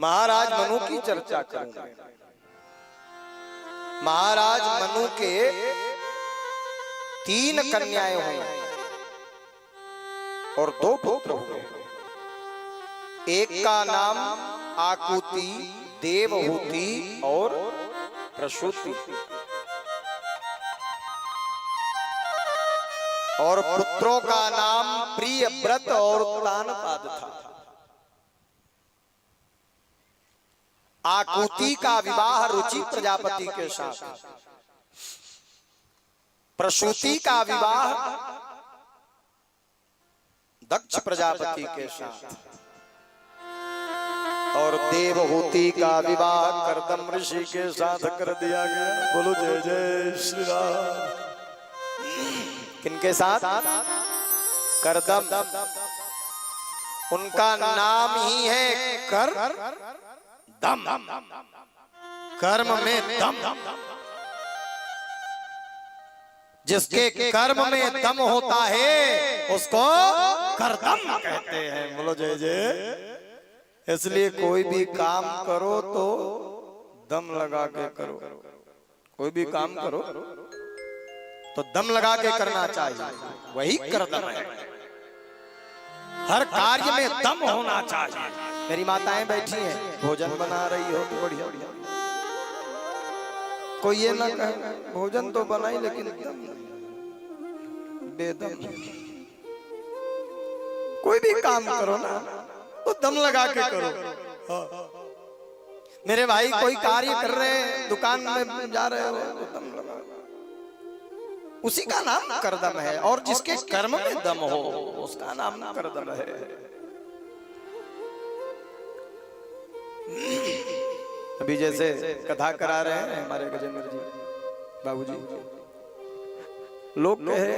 महाराज मनु की चर्चा करूंगा। महाराज मनु के 3 कन्याएं हुई और 2 पुत्र हुए। एक का नाम आकुति, देवहूति और प्रसूति, और पुत्रों का नाम प्रियव्रत और तानपाद था। आकुति का विवाह रुचि प्रजापति के साथ, प्रसूति का विवाह दक्ष प्रजापति के साथ, और देवहूति का विवाह कर्दम ऋषि के साथ कर दिया गया। बोलो जय जय श्री राम। किनके साथ? कर्दम। उनका नाम ही है कर दम, कर्म में दम। जिसके कर्म में दम होता है उसको कर्दम कहते हैं। बोलो जय जय। इसलिए कोई भी काम करो तो दम लगा के करो। कोई भी काम करो तो दम लगा के करना चाहिए, वही कर्दम है। हर कार्य में दम होना चाहिए। मेरी माताएं बैठी हैं, भोजन बना रही हो तो बढ़िया बढ़िया, कोई ये ना कहे भोजन तो बनाई लेकिन दम बेदम। कोई भी काम करो ना तो दम लगा के करो। मेरे भाई कोई कार्य कर रहे हैं, दुकान में जा रहे हो तो दम लगा, उसी का नाम कर्दम है। और जिसके कर्म में दम हो उसका नाम कर्दम है। अभी जैसे कथा करा रहे हैं हमारे गजेंद्र जी बाबूजी, लोग कहे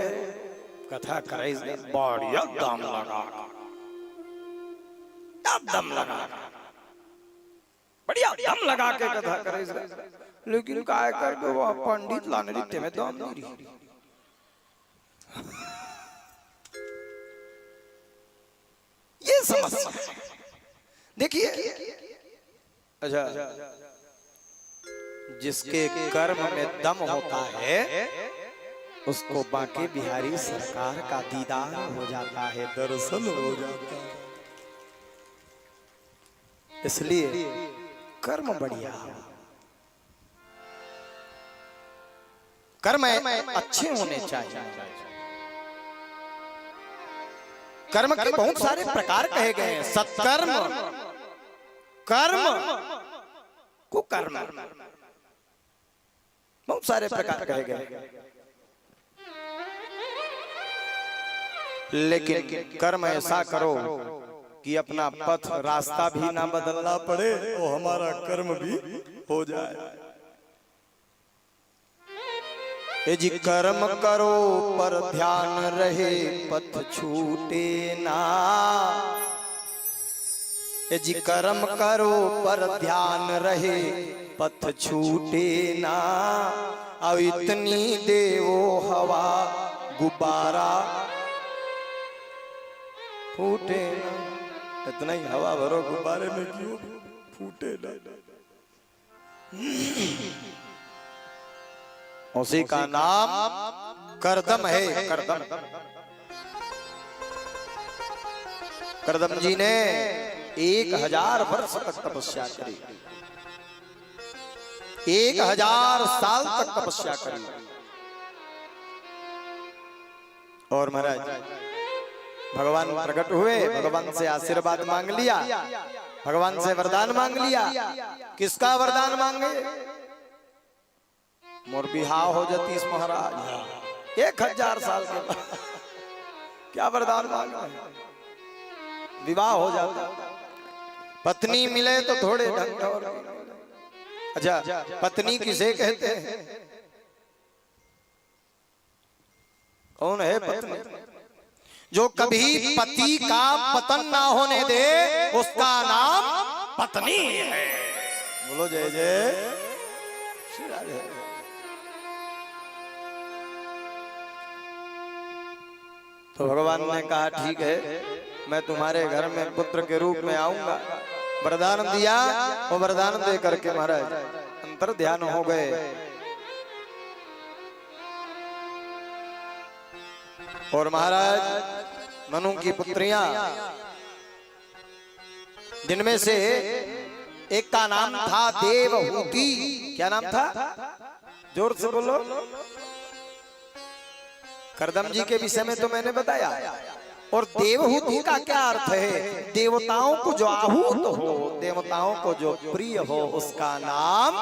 कथा कराई बढ़िया दम लगा, दम लगा, बढ़िया दम लगा के कथा कराई, लेकिन काय कर दो वो पंडित लाने रीते में दम नहीं रही। ये समस्या देखिए। अच्छा, जिसके कर्म में दम होता है उसको बांके बिहारी सरकार का दीदार हो जाता है, दर्शन हो जाता है। इसलिए कर्म बढ़िया, कर्म अच्छे होने चाहिए। कर्म के बहुत सारे प्रकार कहे गए हैं, सत्कर्म, कर्म, कुकर्म, बहुत सारे प्रकार कहे गए। लेकिन कर्म ऐसा करो कि अपना पथ रास्ता भी ना बदलना पड़े और हमारा कर्म भी हो जाए। ए जी कर्म करो पर ध्यान रहे पथ छूटे ना। ए जी कर्म करो पर ध्यान रहे पथ छूटे ना। अब इतनी देवो हवा गुब्बारा फूटे ना। इतना ही हवा भरो गुब्बारे में, क्यों फूटे ना। उसी का नाम कर्दम है। कर्दम, कर्दम जी ने 1000 वर्ष तक तपस्या करी, 1000 साल तक तपस्या करी। और महाराज भगवान प्रकट हुए, भगवान से आशीर्वाद मांग लिया, भगवान से वरदान मांग लिया। किसका वरदान मांगे? मोर बिहाव हो जतीस महाराज 1000 साल के बाद। क्या वरदान मांगा? विवाह हो जाता, पत्नी मिले तो थोड़े ढंग और। अच्छा, पत्नी किसे कहते हैं? कौन है पत्नी? जो कभी पति का पतन ना होने दे उसका नाम पत्नी है। बोलो जय जय श्री राधे। तो भगवान ने कहा ठीक है, मैं तुम्हारे घर में पुत्र के रूप में आऊंगा वरदान दिया और वरदान दे करके महाराज अंतर ध्यान हो गए। और महाराज मनु की पुत्रियां, जिनमें से एक का नाम था देवहूति। क्या नाम था? जोर से बोलो। करदम जी के विषय में तो मैंने बताया। और देवहूति का क्या अर्थ है? देवताओं को जो आहूत हो, देवताओं को जो प्रिय हो, उसका नाम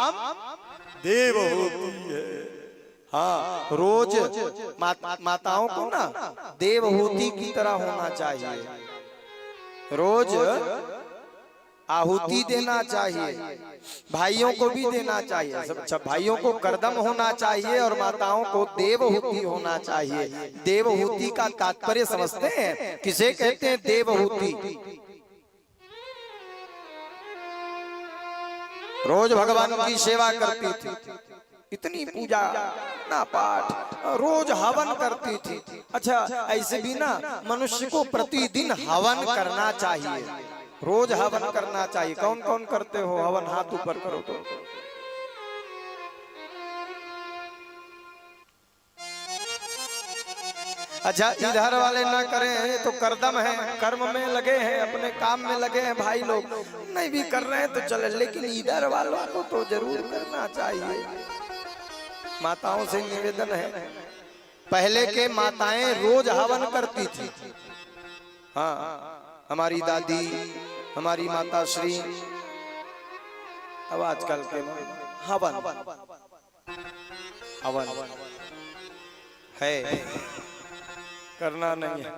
देवहूति है। हाँ, रोज माताओं को ना देवहूति की तरह होना चाहिए, रोज आहुति देना चाहिए, भाइयों को भी देना चाहिए। सब भाइयों को करदम होना चाहिए और माताओं को देवहूति होना चाहिए। देवहूति का तात्पर्य समझते हैं? किसे कहते हैं देवहूति? रोज भगवान की सेवा करती थी, इतनी पूजा ना पाठ, रोज हवन करती थी। अच्छा, ऐसे भी ना मनुष्य को प्रतिदिन हवन करना चाहिए, रोज हवन करना चाहिए। कौन कौन करते हो हवन? हाथ ऊपर करो तो। अच्छा, इधर वाले ना करें, ये तो करदम है, कर्म में लगे हैं, अपने काम में लगे हैं भाई लोग, नहीं भी कर रहे हैं तो चले, लेकिन इधर वालों को तो जरूर करना चाहिए। माताओं से निवेदन है, पहले के माताएं रोज हवन करती थी। हाँ, हमारी दादी, हमारी माता श्री। अब आजकल के हवन हवन है, करना नहीं है।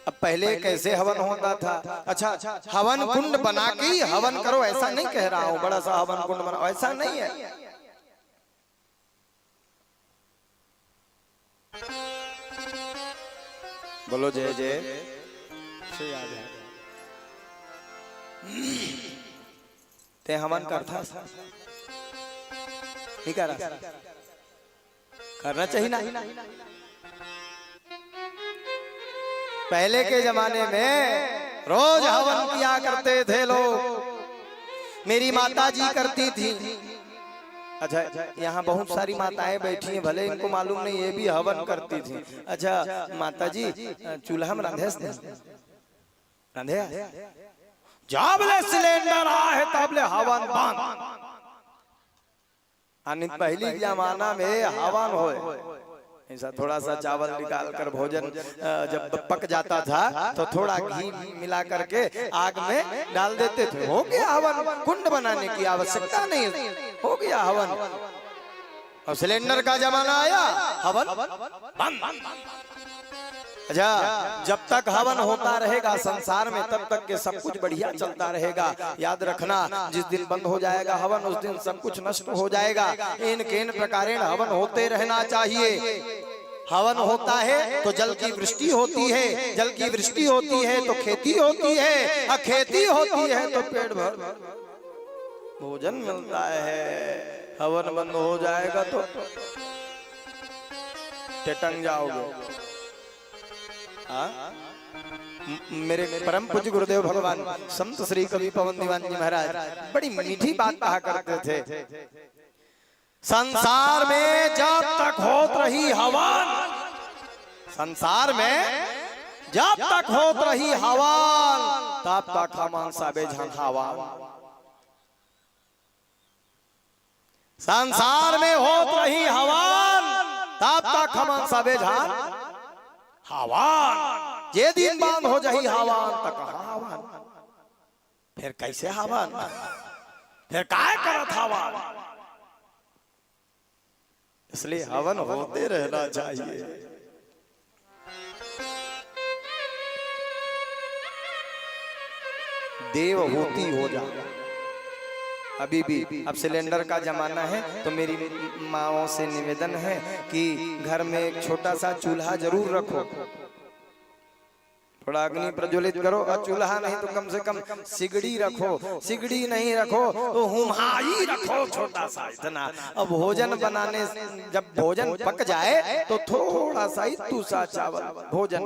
अब पहले कैसे हवन होता था? अच्छा, हवन कुंड बना के ही हवन करो, ऐसा नहीं कह रहा हूं बड़ा सा हवन कुंड बनाओ, ऐसा नहीं है। बोलो जय जय। ते हवन करता नहीं कर रहा, करना चाहिए ना। पहले के जमाने में रोज हवन किया करते थे लोग, मेरी माता जी करती थी। अच्छा, यहाँ बहुत सारी माताएं बैठी हैं, भले इनको मालूम नहीं ये भी हवन करती थी। अच्छा माता जी, चूल्हा में रांधे जाबले सिलेंडर आहे तबले हवन बंद। पहली जमाना में हवन हो, ऐसा थोड़ा सा चावल निकाल कर भोजन जब पक जाता था तो थोड़ा घी मिला करके आग में डाल देते थे, हो गया हवन। कुंड बनाने की आवश्यकता नहीं, हो गया हवन। और सिलेंडर का जमाना आया, हवन बंद। अच्छा, जब तक हवन होता रहेगा संसार में तब तक के सब कुछ बढ़िया चलता रहेगा। याद रखना, जिस दिन बंद हो जाएगा हवन, उस दिन सब कुछ नष्ट हो जाएगा। इन केन प्रकारेण हवन होते रहना चाहिए। हवन होता है तो जल की वृष्टि होती है, जल की वृष्टि होती है तो खेती होती है, और खेती होती है तो पेट भर भोजन मिलता है। हवन बंद हो जाएगा तो टेटंग जाओगे। मेरे परम पूज्य गुरुदेव भगवान संत श्री कवि पवन दीवान जी महाराज बड़ी मीठी बात कहा करते थे। संसार में जब तक होत रही हवन, संसार में जब तक होत रही हवन, तब तक हम सबे झन हवन। संसार में होत रही हवन, तब तक हम सबे झन हवन। ये दिन बंद हो जाही हवन तक हवन, फिर कैसे हवन, फिर काय करत हवन। इसलिए हवन होते रहना चाहिए। देवहूति हो जाए। अभी भी अब सिलेंडर का जमाना है तो मेरी माओं से निवेदन है कि घर में एक छोटा सा चूल्हा जरूर रखो, थोड़ा अग्नि प्रज्वलित करो। और चूल्हा नहीं तो कम से कम सिगड़ी रखो, सिगड़ी नहीं रखो तो हुमाई रखो, छोटा सा इतना। अब भोजन बनाने, जब भोजन पक जाए तो थोड़ा सा ही दूसरा चावल भोजन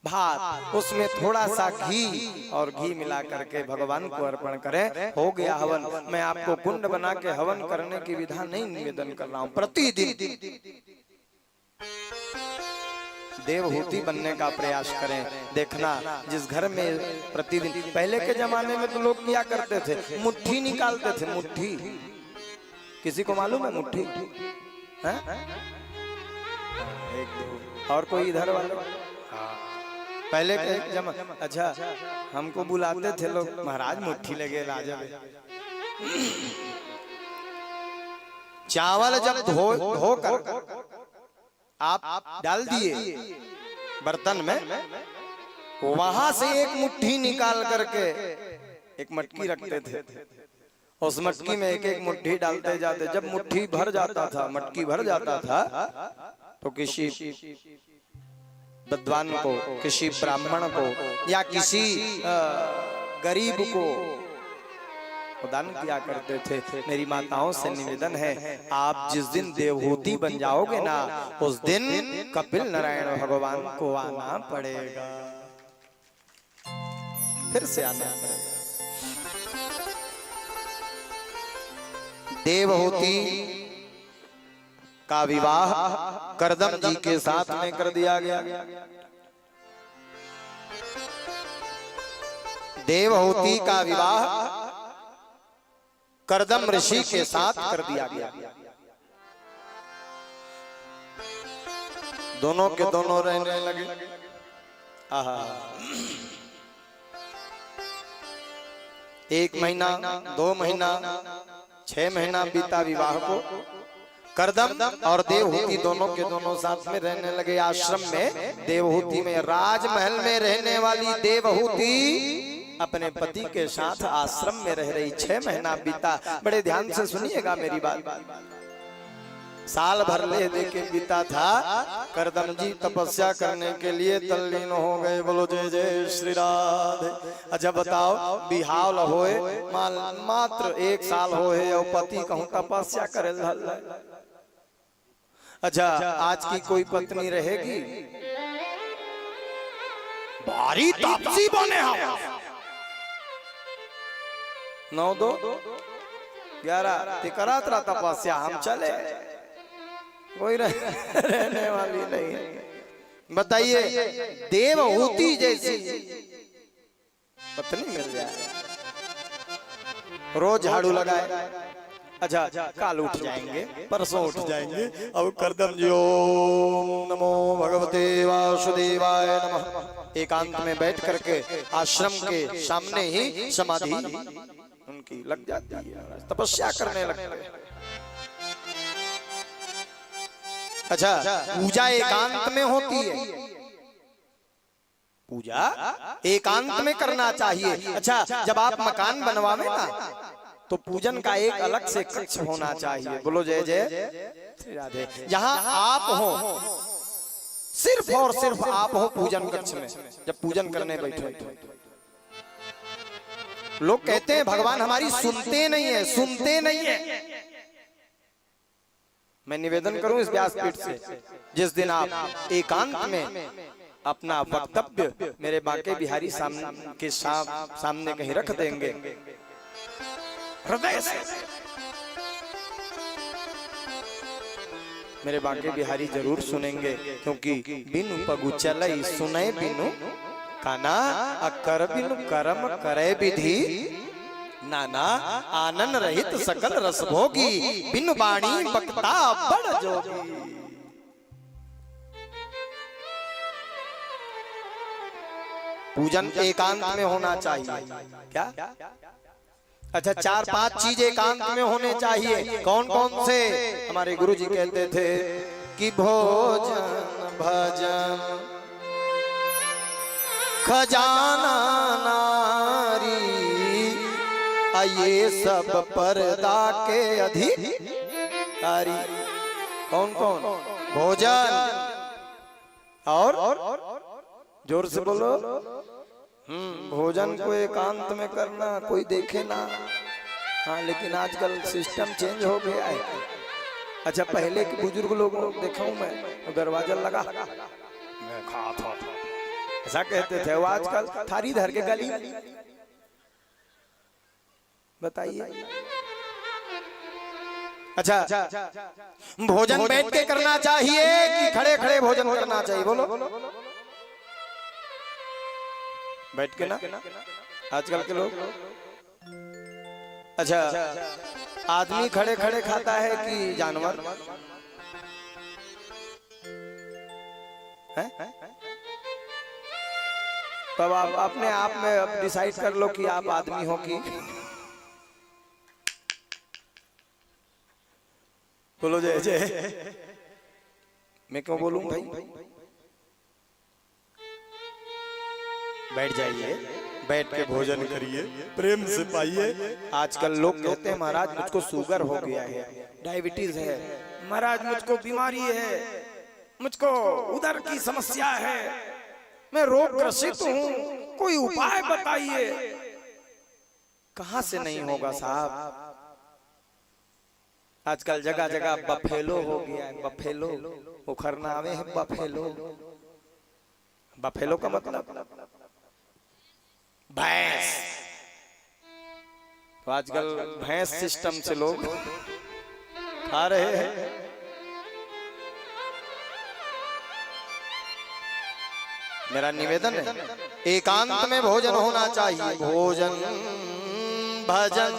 भात, उसमें थोड़ा सा घी और घी मिला करके भगवान को अर्पण करें, हो गया हवन। मैं आपको कुंड बना के हवन करने की विधान नहीं निवेदन कर रहा हूं। प्रतिदिन देवहूति बनने का प्रयास करें। देखना जिस घर में प्रतिदिन, पहले के जमाने में तो लोग क्या करते थे, मुट्ठी निकालते थे। मुट्ठी किसी को मालूम है? मुट्ठी है? एक दो और कोई इधर वाले? पहले के जमाने, अच्छा हमको बुलाते थे लोग, महाराज मुट्ठी लगे राजा। चावल जब धो कर आप डाल दिए बर्तन में, वहां से एक मुट्ठी निकाल करके एक मटकी रखते थे। उस मटकी में एक एक मुट्ठी डालते जाते। जब मुट्ठी भर जाता था, मटकी भर जाता था, तो किसी विद्वान को, किसी ब्राह्मण को या किसी गरीब को दान किया करते थे। मेरी माताओं से निवेदन है, आप जिस दिन देवहूति बन जाओगे ना, उस दिन कपिल नारायण भगवान को आना पड़ेगा, फिर से आना पड़ेगा। देवहूति का विवाह करदम जी के साथ में कर दिया गया। देवहूति का विवाह करदम ऋषि के साथ कर दिया गया। दोनों के दोनों रहने लगे। आहा, 1 महीना, 2 महीना, 6 महीना बीता विवाह को। करदम और देवहूति दोनों के दोनों साथ में रहने लगे आश्रम में। देवहूति में, राजमहल में रहने वाली देवहूति अपने पति के साथ आश्रम में रह रही। 6 महीना बीता। बड़े ध्यान से सुनिएगा मेरी बात। साल भर ले देके बीता था। करदम जी तपस्या करने के लिए तल्लीन हो गए। बोलो जय जय श्री राधे। अच्छा बताओ, बिहाव होए मात्र 1 साल होए और पति कहूं तपस्या करे। अच्छा, आज की कोई पत्नी रहेगी भारी तापसी बने हम 9 2 11 तिकरात रहा तपस्या, हम चले, कोई रहने वाली नहीं है। बताइए, देवहूति जैसी पत्नी मिल जाए, रोज झाड़ू लगाए। अच्छा, काल उठ जाएंगे, परसों उठ जाएंगे। अब करदम जी ओम नमो भगवते वासुदेवाय नमः एकांत में बैठ करके आश्रम के सामने ही समाधि उनकी लग जाती है, तपस्या करने लगते हैं। अच्छा, पूजा एकांत में होती है, पूजा एकांत में करना चाहिए। अच्छा, जब आप मकान बनवावे ना, तो पूजन का एक अलग से कक्ष होना चाहिए। बोलो जय जय श्री राधे। जहां आप हो, सिर्फ और सिर्फ आप हो पूजन कक्ष में। जब पूजन करने बैठे, लोग कहते हैं भगवान हमारी सुनते नहीं है, सुनते नहीं है। मैं निवेदन करूं इस व्यासपीठ से, जिस दिन आप एकांत में अपना वक्तव्य मेरे बांके बिहारी सामने कहीं रख देंगे, हृदय से, मेरे बांके बिहारी जरूर सुनेंगे। क्योंकि बिनु पगु चलई सुने बिनु काना, अकर बिनु कर्म करे विधि नाना, आनंद रहित सकल रस भोगी, बिनु बाणी बक्ता बड़ जोगी। पूजन एकांत में होना चाहिए। क्या? अच्छा, 4-5 चीज एकांत में होने चाहिए। कौन कौन से? हमारे गुरु जी कहते थे कि भोजन भजन खजाना नारी, ये सब पर्दा के अधिकारी। कौन कौन? भोजन और जोर से बोलो, भोजन को एकांत में करना, कोई देखे ना। हाँ, लेकिन आजकल सिस्टम चेंज हो गया है। अच्छा, पहले के बुजुर्ग लोगों को देखा हूं मैं, दरवाजा लगा, मैं खा था, ऐसा कहते थे। वो आजकल थारी धर के गली, बताइए। अच्छा, भोजन बैठ के करना चाहिए कि खड़े खड़े भोजन करना चाहिए? बोलो। बैठ के ना आजकल के लोग। अच्छा, आदमी खड़े खड़े खाता है कि जानवर है? तब आप अपने आप में अब डिसाइड कर लो कि आप आदमी हो कि। बोलो जय जय। मैं क्यों बोलूं भाई? बैठ जाइए, बैठ के भोजन करिए, प्रेम से पाइए। आजकल लोग कहते हैं महाराज मुझको शुगर हो गया है, डायबिटीज है, महाराज मुझको बीमारी है, मुझको उधर की समस्या है, मैं रोग ग्रसित हूं, कोई उपाय बताइए। कहां से नहीं होगा साहब? आजकल जगह जगह बफेलो हो गया है। बफेलो उखरना में है। बफेलो, बफेलो का मतलब भैंस। तो आजकल भैंस सिस्टम से लोग खा रहे हैं। मेरा निवेदन है, एकांत में भोजन होना चाहिए। भोजन भजन,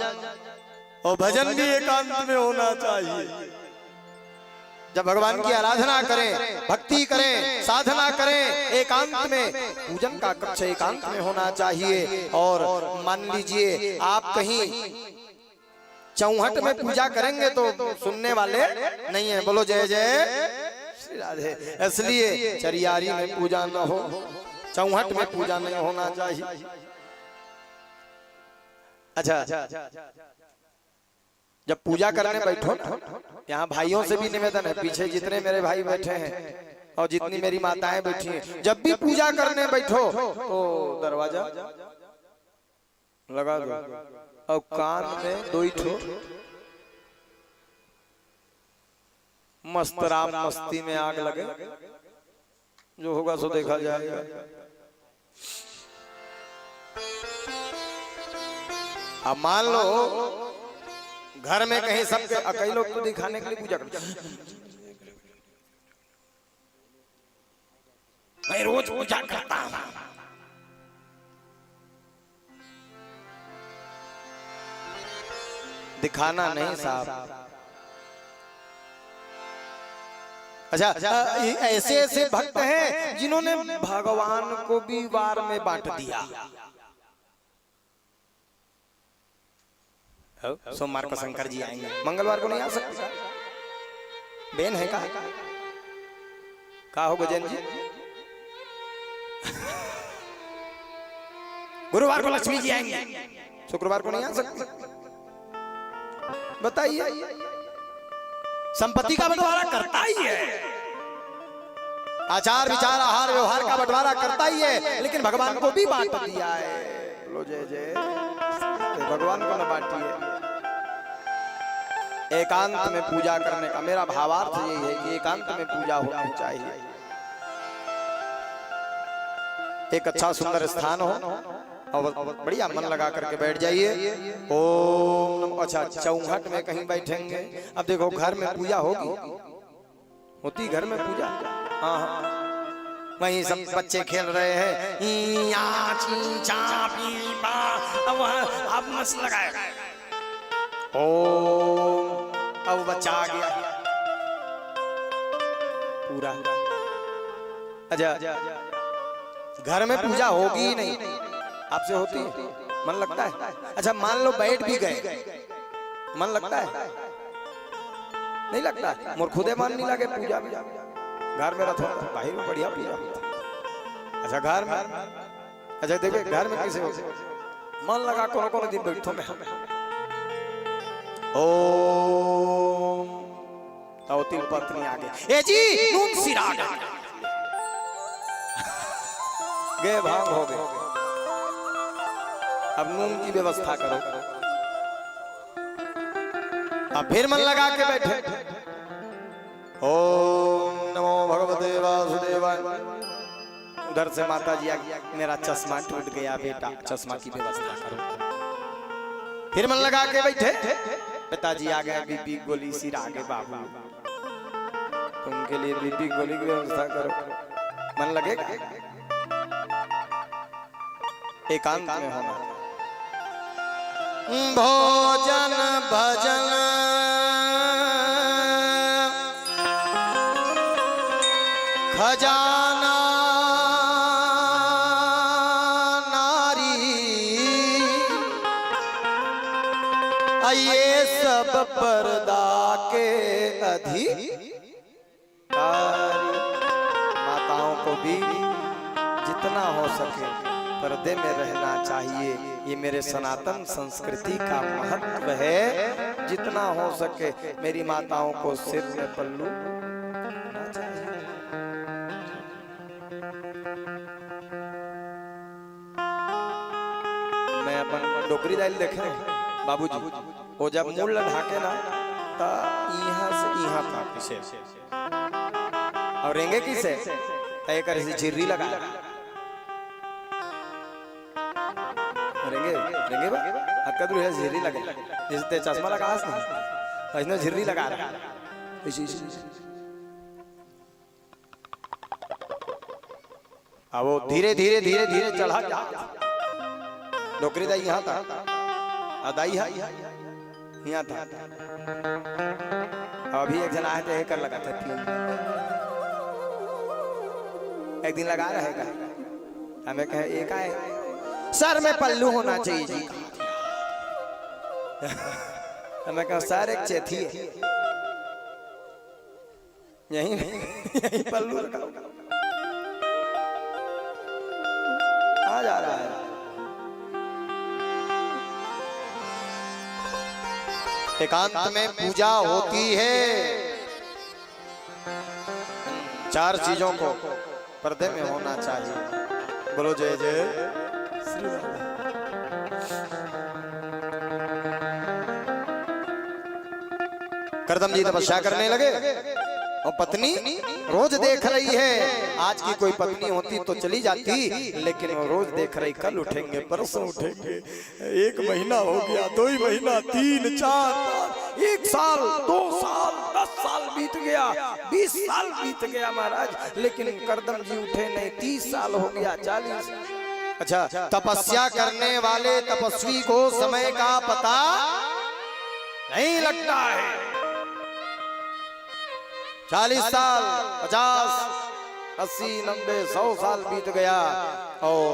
और भजन भी एकांत में होना चाहिए। जब भगवान की आराधना करें, भक्ति करें, साधना करें, एकांत में पूजन का कक्ष एकांत में होना चाहिए। और मान लीजिए आप कहीं चौहट में पूजा करेंगे तो सुनने वाले नहीं है। बोलो जय जय श्री राधे। इसलिए चरियारी में पूजा न हो, चौहट में पूजा नहीं होना चाहिए। अच्छा, जब पूजा करने बैठो ना, यहाँ भाइयों से भी निवेदन है, पीछे जितने मेरे भाई बैठे हैं और जितनी मेरी माताएं बैठी हैं, जब भी पूजा करने बैठो तो दरवाजा लगा दो और कान में 2 ठो मस्त राम मस्ती में आग लगे। जो होगा सो देखा जाएगा। अब मान लो घर में कहीं सबके कई लोग तो दिखाने के लिए पूजा करते हैं, मैं रोज पूजा करता हूं। दिखाना नहीं साहब। अच्छा, ऐसे ऐसे भक्त हैं जिन्होंने भगवान को भी वार में बांट दिया। सोमवार को शंकर जी आएंगे, मंगलवार को नहीं आ सकते। बेन है का हो गजेन जी? गुरुवार को लक्ष्मी जी आएंगे, शुक्रवार को नहीं आ सकते। बताइए, संपत्ति का बंटवारा करता ही है, आचार विचार आहार व्यवहार का बंटवारा करता ही है, लेकिन भगवान को भी बांट दिया है। बोलो जय जय। भगवान को न बांटिए। एकांत में पूजा करने का मेरा भावार्थ यही है कि एकांत में पूजा होनी चाहिए। एक अच्छा सुंदर स्थान हो और बढ़िया मन लगा करके बैठ जाइए। ओम नमः। अच्छा, चौहट में कहीं बैठेंगे। अब देखो घर में पूजा होती घर में पूजा। हाँ हाँ, वहीं सब बच्चे खेल रहे हैं, अब मस्त लगाए। ओम, अब बच्चा आ गया पूरा। अच्छा, घर में पूजा होगी ही नहीं, आपसे होती है? मन लगता है? अच्छा, मान लो बैठ भी गए, मन लगता है? नहीं लगता। मोर खुदे मन नहीं लगे पूजा में। घर में रखो बाहर में बढ़िया पूजा होता। अच्छा, घर में, अच्छा देखिए घर में कैसे हो, मन लगा कोनो दिन बैठो में। ओम, तीन पत्नी आ गई। ए जी नून सिरा गए, भाग हो गए। अब नून की व्यवस्था करो। अब फिर मन लगा के बैठे। ओम नमो भगवते वासुदेवाय। उधर से माता जी मेरा चश्मा टूट गया बेटा, चश्मा की व्यवस्था करो। फिर मन लगा के बैठे, पिताजी आ गए, बीपी गोली सिरा के बाबू, तो उनके लिए बीपी गोली की व्यवस्था करो। मन लगेगा, एकांत में होना। भोजन भजन खजाना नारी, ये सब पर्दा के अधिकारी। माताओं को भी जितना हो सके पर्दे में रहना चाहिए, ये मेरे सनातन संस्कृति का महत्व है। जितना हो सके मेरी माताओं को सिर में पल्लू होना चाहिए। मैं अपन डोकरी दाइल देखे बाबूजी, वो जब मूल ढाके ना ता यहाँ से यहाँ तक किसे और रेंगे किसे तय कर झिर्री लगा रेंगे रेंगे बा आपका दूर है झिर्री लगे, जैसे चश्मा लगा ना ऐसे झिर्री लगा रहा। अब वो धीरे धीरे धीरे धीरे चढ़ा जा, डोकरी दाई यहाँ था, अदाई है यहाँ था। अभी एक जना आए थे कर लगा था, एक दिन लगा रहेगा, हमें कहे एक आए सर में पल्लू होना चाहिए जी। हमें कहा सर एक चेथी है, यही पल्लू रखा आ जा रहा है। एकांत में पूजा होती है, चार चीजों को पर्दे में होना चाहिए। बोलो जय जय श्री राम। करदम जी तपस्या करने लगे और पत्नी रोज देख रही है। आज की कोई पत्नी होती तो चली जाती, लेकिन वो रोज देख रही, कल उठेंगे परसों उठेंगे, 1 महीना हो गया, 2 महीना, 3 4 1 साल 2 साल 10 साल बीत गया, 20 साल बीत गया महाराज, लेकिन करदम जी उठे नहीं। 30 साल हो गया, 40। अच्छा, तपस्या करने वाले तपस्वी को समय का पता नहीं लगता है। 40 साल 50 80 90 100 साल बीत गया और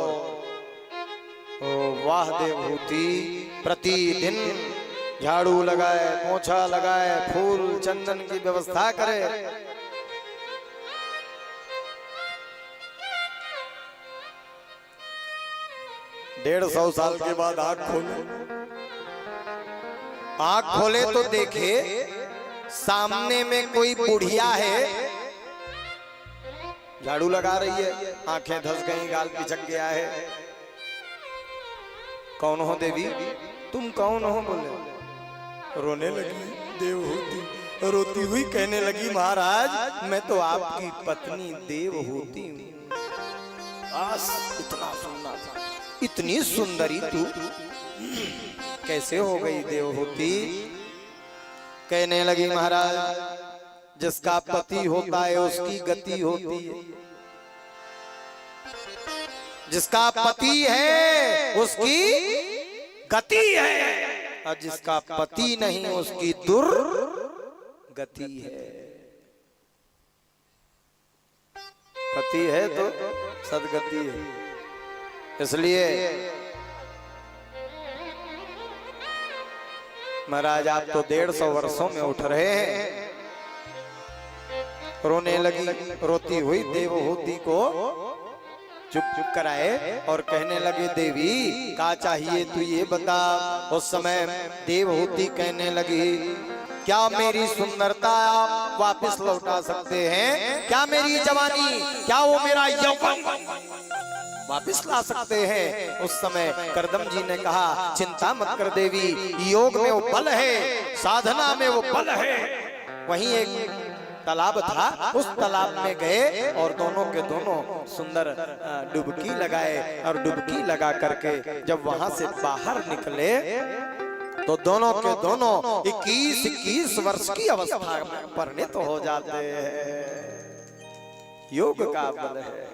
वाह देवहूति प्रतिदिन झाड़ू लगाए, पोछा लगाए, फूल चंदन की व्यवस्था करे। डेढ़ 100 साल के बाद आंख खोले तो देखे सामने में कोई बुढ़िया है, झाड़ू लगा रही है, आंखें धस गई, गाल पिचक गया है। कौन हो देवी, तुम कौन हो? बोले रोने लगी देवहूति, रोती हुई कहने लगी महाराज मैं तो आपकी पत्नी देवहूति हूं। इतना सुनना था, इतनी सुंदरी तू कैसे हो गई देवहूति? कहने लगी महाराज जिसका पति होता है उसकी गति होती है, जिसका पति है उसकी गति है, और जिसका पति नहीं उसकी दुर्गति है। पति है तो सदगति है। इसलिए महाराज आप तो 150 वर्षों में उठ रहे हैं। रोने लगी, रोती हुई देवहूति को चुप चुप कराए और कहने लगे देवी क्या चाहिए तू ये बता। उस समय देवहूति कहने लगी क्या मेरी सुंदरता आप वापस लौटा सकते हैं? क्या मेरी जवानी, क्या वो मेरा यौवन वापस ला सकते हैं? उस समय करदम जी ने कहा चिंता मत कर देवी, योग में वो बल है, साधना में वो बल है। वहीं एक तालाब था, उस तालाब में गए और दोनों के दोनों सुंदर डुबकी लगाए और डुबकी लगा करके जब वहां से बाहर निकले तो दोनों के दोनों 21 वर्ष की अवस्था में परिणत हो जाते हैं। योग का बल है।